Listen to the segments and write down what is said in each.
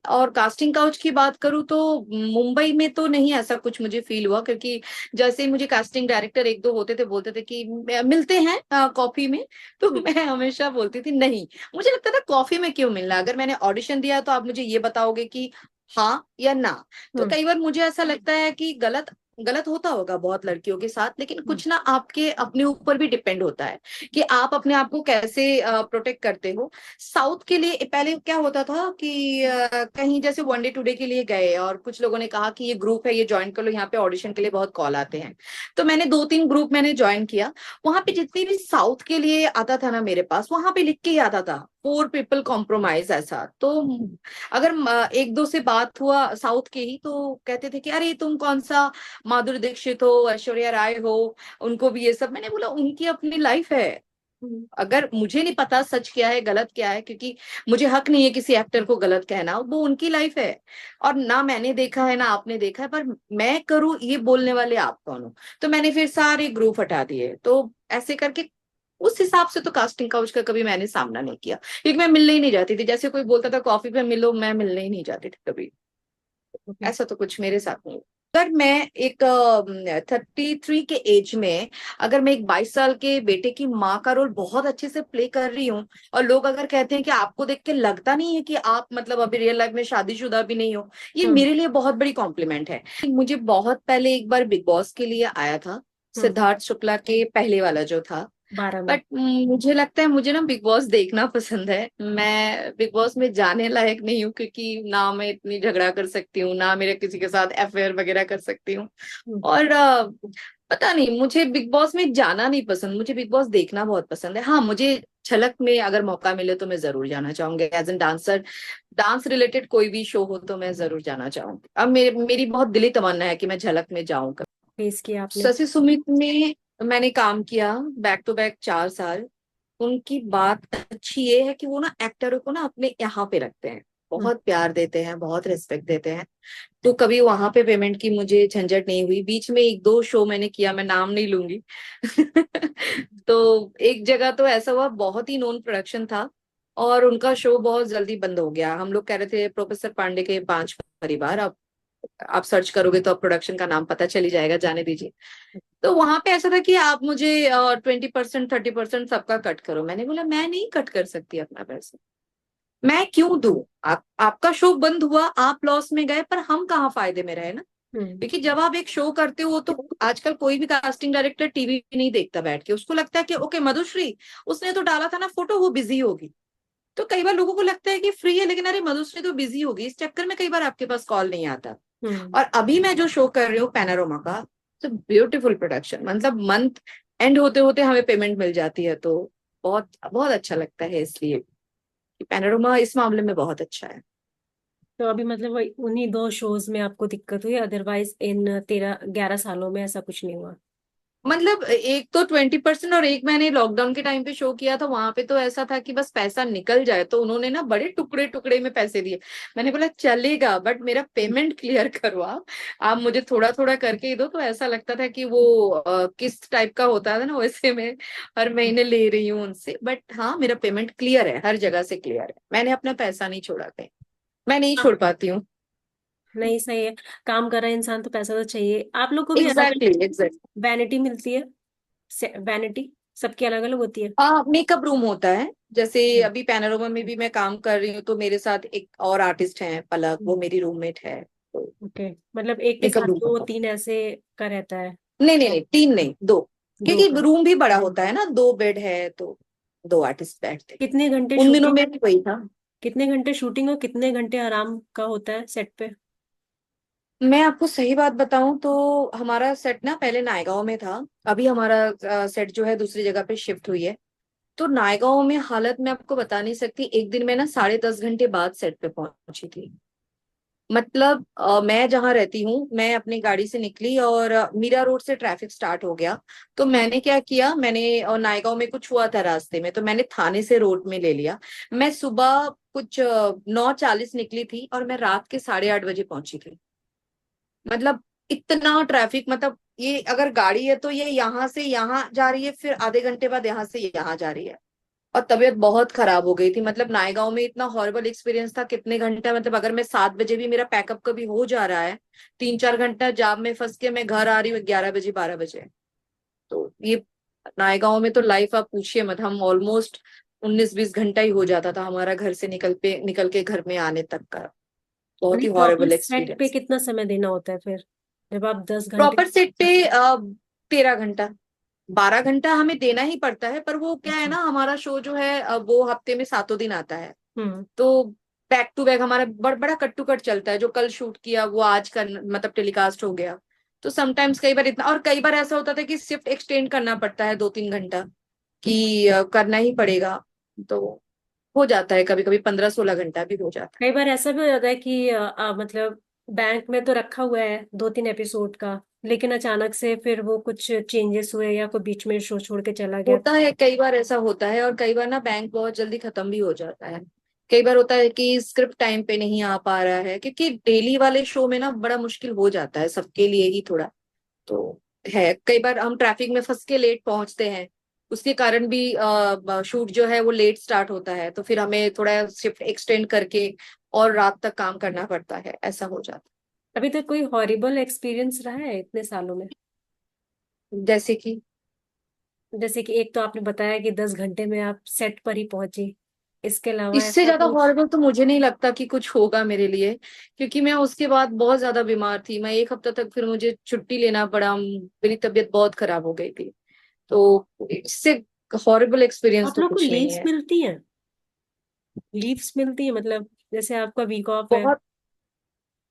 और casting couch की बात करूँ तो मुंबई में तो नहीं ऐसा कुछ मुझे फील हुआ, क्योंकि जैसे ही मुझे कास्टिंग डायरेक्टर एक दो होते थे, बोलते थे कि मिलते हैं कॉफी में, तो मैं हमेशा बोलती थी नहीं। मुझे लगता था कॉफी में क्यों मिलना, अगर मैंने ऑडिशन दिया तो आप मुझे ये बताओगे कि हाँ या ना। तो हम्म। कई बार मुझे ऐसा लगता है कि गलत गलत होता होगा बहुत लड़कियों के साथ, लेकिन हम्म। कुछ ना आपके अपने ऊपर भी डिपेंड होता है कि आप अपने आप को कैसे प्रोटेक्ट करते हो। साउथ के लिए पहले क्या होता था कि कहीं जैसे वन डे टुडे के लिए गए और कुछ लोगों ने कहा कि ये ग्रुप है, ये ज्वाइन कर लो, यहाँ पे ऑडिशन के लिए बहुत कॉल आते हैं। तो मैंने दो तीन ग्रुप मैंने ज्वाइन किया। वहां पे जितनी भी साउथ के लिए आता था ना मेरे पास, वहां पे लिख के ही आता था 4 पीपल कॉम्प्रोमाइज ऐसा। तो अगर एक दो से बात हुआ साउथ के ही, तो कहते थे कि अरे तुम कौन सा माधुरी दीक्षित हो, ऐश्वर्या राय हो, उनको भी ये सब। मैंने बोला उनकी अपनी लाइफ है, हम्म। अगर मुझे नहीं पता सच क्या है गलत क्या है, क्योंकि मुझे हक नहीं है किसी एक्टर को गलत कहना, वो उनकी लाइफ है। और ना मैंने देखा है ना आपने देखा है, पर मैं करूं ये बोलने वाले आप कौन हो। तो मैंने फिर सारे ग्रुप हटा दिए। तो ऐसे करके उस हिसाब से तो कास्टिंग काउच का कभी मैंने सामना नहीं किया, क्योंकि मैं मिलने ही नहीं जाती थी। जैसे कोई बोलता था कॉफी पे मिलो, मैं मिलने ही नहीं जाती थी कभी। ओके। ऐसा तो कुछ मेरे साथ नहीं हुआ। अगर मैं एक 33 के एज में, अगर मैं एक 22 साल के बेटे की माँ का रोल बहुत अच्छे से प्ले कर रही हूँ, और लोग अगर कहते हैं कि आपको देख के लगता नहीं है कि आप मतलब अभी रियल लाइफ में शादीशुदा भी नहीं हो, ये हम्म। मेरे लिए बहुत बड़ी कॉम्प्लीमेंट है। मुझे बहुत पहले एक बार बिग बॉस के लिए आया था, हम्म। सिद्धार्थ शुक्ला के पहले वाला जो था। 12 में। बट मुझे लगता है मुझे ना बिग बॉस देखना पसंद है, मैं बिग बॉस में जाने लायक नहीं हूँ, क्योंकि ना मैं इतनी झगड़ा कर सकती हूँ, ना मेरे किसी के साथ अफेयर वगैरह कर सकती हूँ। हम्म। और पता नहीं, मुझे बिग बॉस में जाना नहीं पसंद, मुझे बिग बॉस देखना बहुत पसंद है। हाँ, मुझे झलक में अगर मौका मिले तो मैं जरूर जाना चाहूंगी as an dancer. Dance related कोई भी शो हो तो मैं जरूर जाना चाहूंगी। अब मेरी बहुत दिली तमन्ना है कि मैं झलक में जाऊं। फेस किया आपने? शशि सुमित में मैंने काम किया बैक टू बैक 4 साल। उनकी बात अच्छी ये है कि वो ना एक्टरों को ना अपने यहाँ पे रखते हैं, हम्म। बहुत प्यार देते हैं, बहुत रिस्पेक्ट देते हैं। तो कभी वहां पे पेमेंट की मुझे झंझट नहीं हुई। बीच में एक दो शो मैंने किया, मैं नाम नहीं लूंगी। तो एक जगह तो ऐसा हुआ, बहुत ही नॉन प्रोडक्शन था, और उनका शो बहुत जल्दी बंद हो गया। हम लोग कह रहे थे प्रोफेसर पांडे के 5 परिवार, अब आप सर्च करोगे तो अब प्रोडक्शन का नाम पता चली जाएगा, जाने दीजिए। तो वहां पे ऐसा था कि आप मुझे 20% 30% सबका कट करो। मैंने बोला मैं नहीं कट कर सकती अपना पैसा, मैं क्यों दूं। आपका शो बंद हुआ, आप लॉस में गए, पर हम कहाँ फायदे में रहे ना। हम्म। क्योंकि जब आप एक शो करते हो तो आजकल कोई भी कास्टिंग डायरेक्टर टीवी नहीं देखता बैठ के, उसको लगता है कि ओके मधुश्री, उसने तो डाला था ना फोटो, वो बिजी होगी। तो कई बार लोगों को लगता है कि फ्री है, लेकिन अरे मधुश्री तो बिजी होगी, इस चक्कर में कई बार आपके पास कॉल नहीं आता। हम्म। और अभी मैं जो शो कर रही हूँ पैनारोमा का, तो ब्यूटीफुल प्रोडक्शन, मतलब मंथ एंड होते होते हमें पेमेंट मिल जाती है। तो बहुत बहुत अच्छा लगता है, इसलिए कि पैनारोमा इस मामले में बहुत अच्छा है। तो अभी मतलब वही उन्हीं 2 शोज में आपको दिक्कत हुई, अदरवाइज इन 13-11 सालों में ऐसा कुछ नहीं हुआ? मतलब एक तो 20%, और एक मैंने लॉकडाउन के टाइम पे शो किया था, वहां पे तो ऐसा था कि बस पैसा निकल जाए, तो उन्होंने ना बड़े टुकड़े टुकड़े में पैसे दिए। मैंने बोला चलेगा, बट मेरा पेमेंट क्लियर करो आप मुझे थोड़ा थोड़ा करके ही दो। तो ऐसा लगता था कि वो किस टाइप का होता था ना, वैसे मैं हर महीने ले रही हूँ उनसे। बट हाँ, मेरा पेमेंट क्लियर है, हर जगह से क्लियर है, मैंने अपना पैसा नहीं छोड़ा कहीं, मैं नहीं हाँ। छोड़ पाती हूँ। नहीं, सही है। काम कर रहा है इंसान तो पैसा तो चाहिए। आप लोग को भी अलग एग्जैक्टली एग्जैक्टली। वैनिटी मिलती है? वैनिटी सबकी अलग अलग होती है? हाँ, मेकअप रूम होता है। जैसे अच्छा। अभी पैनोरमा में भी मैं काम कर रही हूँ, तो मेरे साथ एक और आर्टिस्ट हैं पलक, वो मेरी रूममेट है। तो ओके, मतलब एक के मेकअप साथ रूम दो होता तीन ऐसे का रहता है? है, नहीं नहीं नहीं, तीन नहीं, दो। दो क्योंकि का? रूम भी बड़ा होता है ना, 2 बेड है, तो 2 आर्टिस्ट बैठते। कितने घंटे उन दिनों शूटिंग? में भी वही था। कितने घंटे शूटिंग और कितने घंटे आराम का होता है सेट पे? मैं आपको सही बात बताऊं तो हमारा सेट ना पहले नायगांव में था, अभी हमारा सेट जो है दूसरी जगह पे शिफ्ट हुई है। तो नायगांव में हालत मैं आपको बता नहीं सकती, एक दिन में ना 10:30 घंटे बाद सेट पे पहुंची थी। मतलब मैं जहां रहती हूँ, मैं अपनी गाड़ी से निकली और मीरा रोड से ट्रैफिक स्टार्ट हो गया। तो मैंने क्या किया, मैंने नायगांव में कुछ हुआ था रास्ते में, तो मैंने थाने से रोड में ले लिया। मैं सुबह कुछ 9:40 निकली थी, और मैं रात के 8:30 बजे पहुंची थी। मतलब इतना ट्रैफिक, मतलब ये अगर गाड़ी है तो ये यहाँ से यहाँ जा रही है, फिर आधे घंटे बाद यहाँ से यहाँ जा रही है। और तबीयत बहुत खराब हो गई थी। मतलब नायगांव में इतना हॉरिबल एक्सपीरियंस था, कितने घंटा, मतलब अगर मैं 7 बजे भी मेरा पैकअप कभी हो जा रहा है, 3-4 घंटा जाम में फंस के मैं घर आ रही हूँ 11 बजे 12 बजे। तो ये नायगांव में तो लाइफ आप पूछिए मत, हम ऑलमोस्ट 19-20 घंटा ही हो जाता था हमारा घर से निकल के घर में आने तक का। बहुत नहीं, ही प्रॉपर हॉरिबल सेट पे एक्सपीरियंस। कितना समय देना होता है फिर, जब आप 10 घंटे। प्रॉपर सेट पे 13 घंटा, 12 घंटा हमें देना ही पड़ता है। पर वो क्या है अच्छा। ना, हमारा शो जो है वो हफ्ते में 7 दिन आता है। हम्म। तो बैक टू बैक हमारा बड़ा कट टू कट चलता है। जो कल शूट किया वो आज का मतलब टेलीकास्ट हो गया। तो समटाइम्स कई बार इतना, और कई बार ऐसा होता था कि शिफ्ट एक्सटेंड करना पड़ता है 2-3 घंटा, कि करना ही पड़ेगा। तो हो जाता है कभी कभी 15-16 घंटा भी हो जाता कई बार ऐसा भी हो जाता है कि मतलब बैंक में तो रखा हुआ है 2-3 एपिसोड का, लेकिन अचानक से फिर वो कुछ चेंजेस हुए या कोई बीच में शो छोड़ के चला है। गया। होता है, कई बार ऐसा होता है। और कई बार ना बैंक बहुत जल्दी खत्म भी हो जाता है। कई बार होता है कि स्क्रिप्ट टाइम पे नहीं आ पा रहा है, क्योंकि डेली वाले शो में ना बड़ा मुश्किल हो जाता है सबके लिए ही थोड़ा। तो है, कई बार हम ट्रैफिक में फंस के लेट पहुंचते हैं, उसके कारण भी शूट जो है वो लेट स्टार्ट होता है। तो फिर हमें थोड़ा शिफ्ट एक्सटेंड करके और रात तक काम करना पड़ता है, ऐसा हो जाता अभी तक कोई हॉरिबल एक्सपीरियंस रहा है इतने सालों में? है। जैसे कि जैसे कि एक तो आपने बताया कि 10 घंटे में आप सेट पर ही पहुंची, इसके अलावा इससे ऐसा ज्यादा कुछ? हॉरिबल तो मुझे नहीं लगता कि कुछ होगा मेरे लिए, क्योंकि मैं उसके बाद बहुत ज्यादा बीमार थी। मैं 1 हफ्ता तक फिर मुझे छुट्टी लेना पड़ा, मेरी तबीयत बहुत खराब हो गई थी। तो इससे हॉरिबल एक्सपीरियंस आप तो लोग को कुछ नहीं लीव्स है। मिलती हैं? लीव्स मिलती है मतलब जैसे आपका वीक ऑफ है? बहुत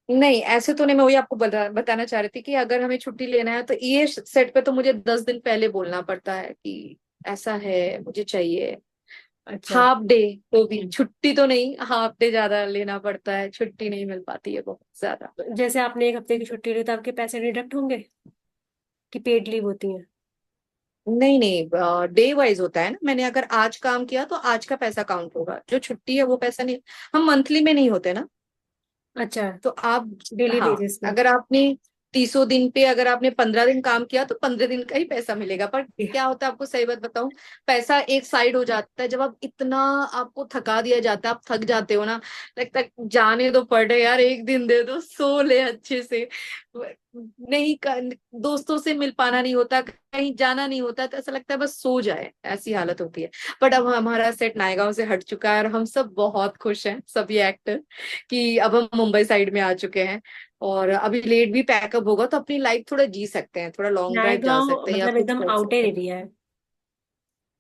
नहीं, ऐसे तो नहीं। मैं वही आपको बताना चाह रही थी कि अगर हमें छुट्टी लेना है तो ये सेट पे तो मुझे 10 दिन पहले बोलना पड़ता है कि ऐसा है, मुझे चाहिए। अच्छा। हाफ डे, तो भी छुट्टी तो नहीं, हाफ डे ज्यादा लेना पड़ता है, छुट्टी नहीं मिल पाती है बहुत ज्यादा। जैसे आपने 1 हफ्ते की छुट्टी ली तो आपके पैसे डिडक्ट होंगे कि पेड लीव होती है? नहीं नहीं, डे वाइज होता है ना। मैंने अगर आज काम किया तो आज का पैसा काउंट होगा, जो छुट्टी है वो पैसा नहीं। हम मंथली में नहीं होते ना। अच्छा। तो आप, डेली हाँ, बेसिस पे? अगर आपने 30 दिन पे अगर आपने 15 दिन काम किया तो 15 दिन का ही पैसा मिलेगा। पर क्या होता है, आपको सही बात बताऊं, पैसा एक साइड हो जाता है जब आप इतना, आपको थका दिया जाता है, आप थक जाते हो ना। लगता है जाने दो पर डे यार, एक दिन दे दो, सो ले अच्छे से। नहीं दोस्तों से मिल पाना नहीं होता, कहीं जाना नहीं होता, तो ऐसा लगता है बस सो जाए, ऐसी हालत होती है। बट अब हमारा सेट नायगांव से हट चुका है और हम सब बहुत खुश हैं, सभी एक्टर, कि अब हम मुंबई साइड में आ चुके हैं। और अभी लेट भी पैकअप होगा तो अपनी लाइफ थोड़ा जी सकते हैं, थोड़ा लॉन्ग ड्राइव जा नायगांव सकते हैं या मतलब कुछ एकदम कर आउटर सकते हैं। एरिया है?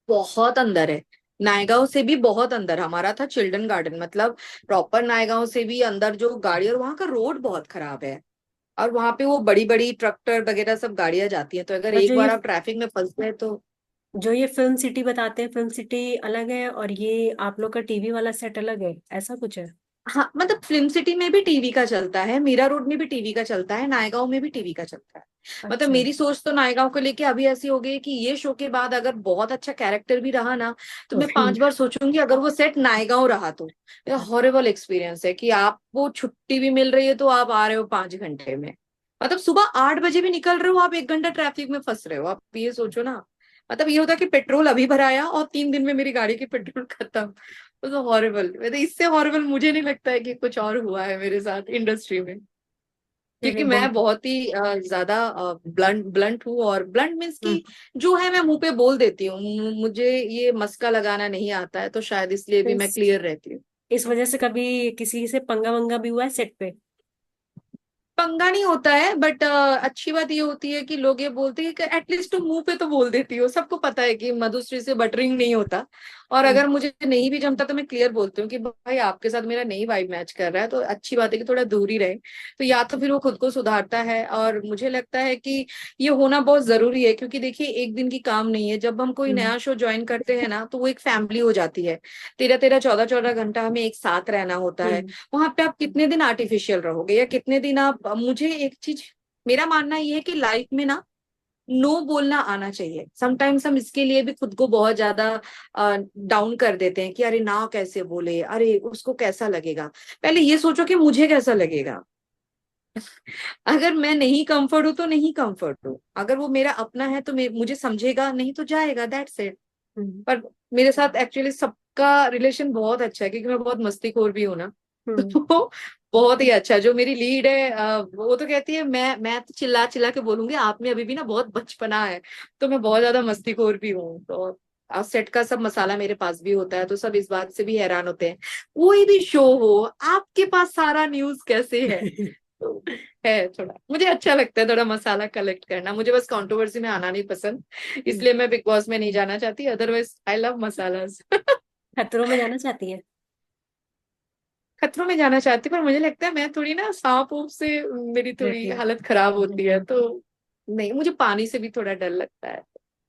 बहुत अंदर है, नायगांव से भी बहुत अंदर। हमारा था चिल्ड्रन गार्डन, मतलब प्रॉपर नायगांव से भी अंदर जो गाड़ी, और वहां का रोड बहुत खराब है। और वहां पे वो बड़ी बड़ी ट्रैक्टर वगैरह सब गाड़ियां जाती हैं, तो अगर और एक बार आप ट्रैफिक में फंस गए तो। जो ये फिल्म सिटी बताते हैं, फिल्म सिटी अलग है और ये आप लोग का टीवी वाला सेट अलग है, ऐसा कुछ है? हाँ, मतलब फिल्म सिटी में भी टीवी का चलता है, मीरा रोड में भी टीवी का चलता है, नायगांव में भी टीवी का चलता है। मतलब अच्छा। मेरी सोच तो नायगांव को लेके अभी ऐसी हो गई है कि ये शो के बाद अगर बहुत अच्छा कैरेक्टर भी रहा ना, तो तो मैं 5 बार सोचूंगी अगर वो सेट नायगांव रहा तो। हॉरिबल एक्सपीरियंस है कि आपको छुट्टी भी मिल रही है तो आप आ रहे हो 5 घंटे में। मतलब सुबह 8 बजे भी निकल रहे हो, आप 1 घंटा ट्रैफिक में फंस रहे हो, आप ये सोचो ना। मतलब ये होता है कि पेट्रोल अभी भराया और 3 दिन में मेरी गाड़ी की पेट्रोल खत्म। तो हॉरिबल, मतलब इससे हॉरिबल मुझे नहीं लगता है कि कुछ और हुआ है मेरे साथ इंडस्ट्री में। चलिए क्योंकि मैं बहुत। बहुत ही ज्यादा ब्लंट ब्लंट हूँ, और ब्लंट मीन्स हम्म। कि जो है मैं मुंह पे बोल देती हूँ। मुझे ये मस्का लगाना नहीं आता है, तो शायद इसलिए तो भी मैं क्लियर रहती हूँ। इस वजह से कभी किसी से पंगा वंगा भी हुआ है सेट पे? पंगा नहीं होता है, बट अच्छी बात ये होती है कि लोग ये बोलते हैं कि एटलीस्ट तुम मुंह पे तो बोल देती हो। सबको पता है कि मधुश्री से बटरिंग नहीं होता। और हम्म। अगर मुझे नहीं भी जमता तो मैं क्लियर बोलती हूँ कि भाई आपके साथ मेरा नहीं वाइब मैच कर रहा है, तो अच्छी बात है कि थोड़ा दूर ही रहे। तो या तो फिर वो खुद को सुधारता है, और मुझे लगता है कि ये होना बहुत जरूरी है। क्योंकि देखिए, एक दिन की काम नहीं है। जब हम कोई हम्म। नया शो ज्वाइन करते हैं ना, तो वो एक फैमिली हो जाती है। 13-13 14-14 घंटा हमें एक साथ रहना होता है। हम्म। वहां पे आप कितने दिन आर्टिफिशियल रहोगे, या कितने दिन आप, मुझे एक चीज, मेरा मानना ये है कि लाइफ में ना नो बोलना आना चाहिए। समटाइम्स हम इसके लिए भी खुद को बहुत ज्यादा डाउन कर देते हैं कि अरे ना कैसे बोले, अरे उसको कैसा लगेगा। पहले ये सोचो कि मुझे कैसा लगेगा। अगर मैं नहीं कंफर्ट हूं तो नहीं कंफर्ट हूं, अगर वो मेरा अपना है तो मुझे समझेगा, नहीं तो जाएगा, दैट्स इट। हम्म। पर मेरे साथ एक्चुअली सबका रिलेशन बहुत अच्छा है, क्योंकि मैं बहुत मस्तीखोर भी हूँ ना। हम्म। तो बहुत ही अच्छा। जो मेरी लीड है वो तो कहती है, मैं तो चिल्ला चिल्ला के बोलूंगी, आप में अभी भी ना बहुत बचपना है। तो मैं बहुत ज्यादा मस्तीखोर भी हूँ। तो सेट का सब मसाला मेरे पास भी होता है, तो सब इस बात से भी हैरान होते हैं, कोई भी शो हो आपके पास सारा न्यूज कैसे है। तो है थोड़ा, मुझे अच्छा लगता है थोड़ा मसाला कलेक्ट करना। मुझे बस कंट्रोवर्सी में आना नहीं पसंद, इसलिए मैं बिग बॉस में नहीं जाना चाहती। Otherwise I love masalas. खतरों में जाना चाहती है? खतरों में जाना चाहती, पर मुझे लगता है मैं थोड़ी ना सांप वूप से मेरी थोड़ी रहती है। हालत खराब होती है, तो नहीं, मुझे पानी से भी थोड़ा डर लगता है।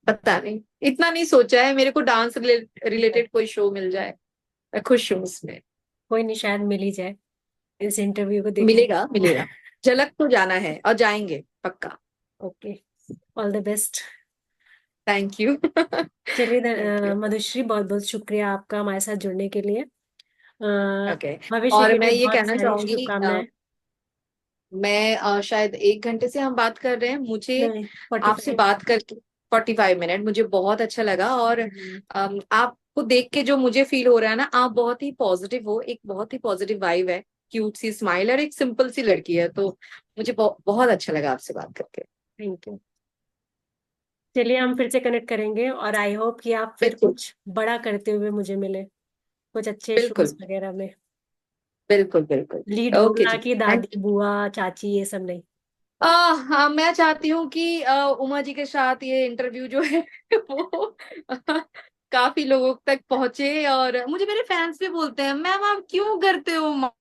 पता नहीं, इतना नहीं सोचा है। मेरे को डांस रिलेटेड कोई शो मिल जाए, मैं खुश हूँ उसमें। कोई नहीं, शायद मिल ही जाए इस इंटरव्यू को देख के। मिलेगा मिलेगा। झलक तो जाना है और जाएंगे पक्का। Okay, all the best. Thank you. चलिए थैंक यू। मधुश्री, बहुत बहुत शुक्रिया आपका हमारे साथ जुड़ने के लिए। ओके। भविष्य और के मैं लिए ये बहुत कहना सारी चाहूंगी, शुभकामनाएं। मैं शायद 1 घंटे से हम बात कर रहे हैं, मुझे नहीं, फोर्टी आपसे फाइव बात करके 45 मिनट मुझे बहुत अच्छा लगा। और आपको देख के जो मुझे फील हो रहा है ना, आप बहुत ही पॉजिटिव हो, एक बहुत ही पॉजिटिव वाइब है, क्यूट सी स्माइल और एक सिंपल सी लड़की है। तो मुझे बहुत अच्छा लगा आपसे बात करके। Thank you. चलिए, हम फिर से कनेक्ट करेंगे और आई होप कि आप फिर बिल्कुल कुछ बड़ा करते हुए मुझे मिले, कुछ अच्छे बिल्कुल शोज वगैरह में। बिल्कुल बिल्कुल। लीड रोल ओके ना जी, कि थैंक दादी बुआ चाची ये सब नहीं। हाँ, मैं चाहती हूँ कि उमा जी के साथ ये इंटरव्यू जो है वो काफी लोगों तक पहुंचे। और मुझे मेरे फैंस भी बोलते हैं, मैम आप क्यों करते हो